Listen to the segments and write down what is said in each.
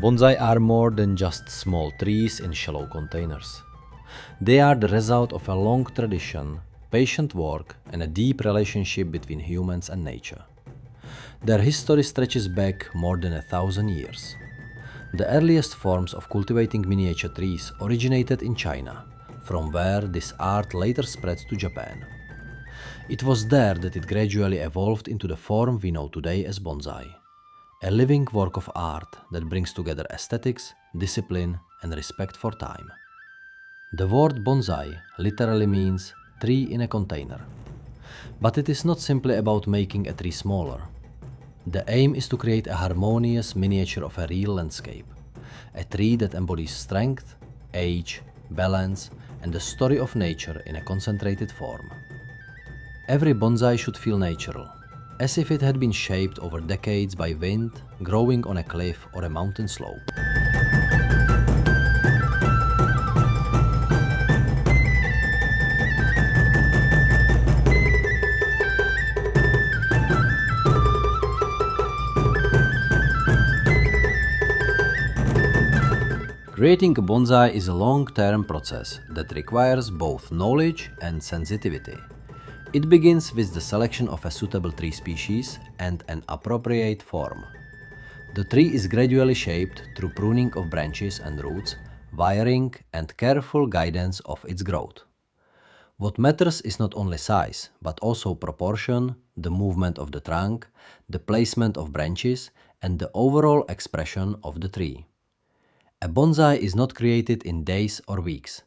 Bonsai are more than just small trees in shallow containers. They are the result of a long tradition, patient work, and a deep relationship between humans and nature. Their history stretches back more than 1,000 years. The earliest forms of cultivating miniature trees originated in China, from where this art later spread to Japan. It was there that it gradually evolved into the form we know today as bonsai, a living work of art that brings together aesthetics, discipline, and respect for time. The word bonsai literally means tree in a container. But it is not simply about making a tree smaller. The aim is to create a harmonious miniature of a real landscape, a tree that embodies strength, age, balance, and the story of nature in a concentrated form. Every bonsai should feel natural, as if it had been shaped over decades by wind, growing on a cliff or a mountain slope. Creating a bonsai is a long-term process that requires both knowledge and sensitivity. It begins with the selection of a suitable tree species and an appropriate form. The tree is gradually shaped through pruning of branches and roots, wiring, and careful guidance of its growth. What matters is not only size, but also proportion, the movement of the trunk, the placement of branches, and the overall expression of the tree. A bonsai is not created in days or weeks.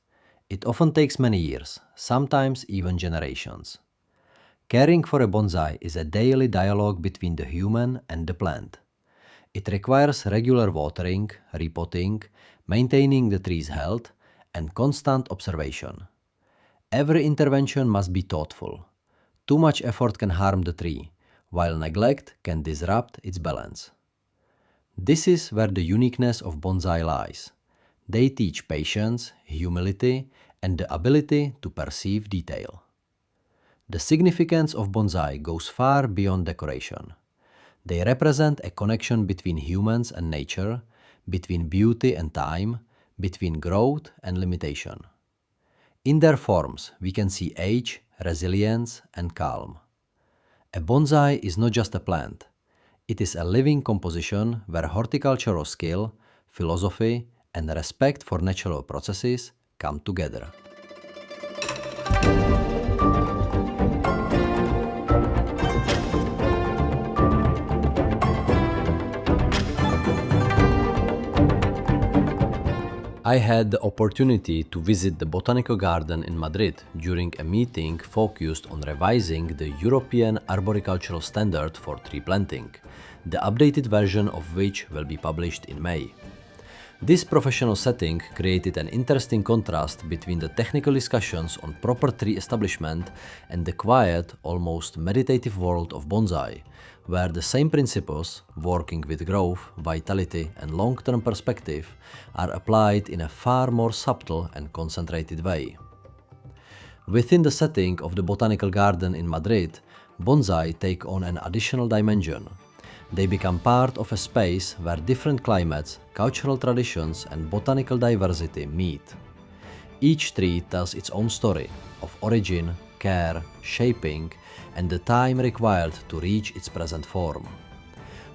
It often takes many years, sometimes even generations. Caring for a bonsai is a daily dialogue between the human and the plant. It requires regular watering, repotting, maintaining the tree's health, and constant observation. Every intervention must be thoughtful. Too much effort can harm the tree, while neglect can disrupt its balance. This is where the uniqueness of bonsai lies. They teach patience, humility, and the ability to perceive detail. The significance of bonsai goes far beyond decoration. They represent a connection between humans and nature, between beauty and time, between growth and limitation. In their forms, we can see age, resilience, and calm. A bonsai is not just a plant. It is a living composition where horticultural skill, philosophy, and respect for natural processes come together. I had the opportunity to visit the Botanical Garden in Madrid during a meeting focused on revising the European Arboricultural Standard for tree planting, the updated version of which will be published in May. This professional setting created an interesting contrast between the technical discussions on proper tree establishment and the quiet, almost meditative world of bonsai, where the same principles, working with growth, vitality, and long-term perspective, are applied in a far more subtle and concentrated way. Within the setting of the Botanical Garden in Madrid, bonsai take on an additional dimension. They become part of a space where different climates, cultural traditions, and botanical diversity meet. Each tree tells its own story of origin, care, shaping, and the time required to reach its present form.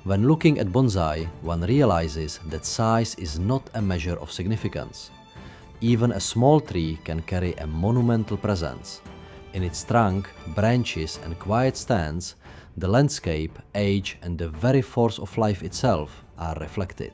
When looking at bonsai, one realizes that size is not a measure of significance. Even a small tree can carry a monumental presence. In its trunk, branches, and quiet stands, the landscape, age, and the very force of life itself are reflected.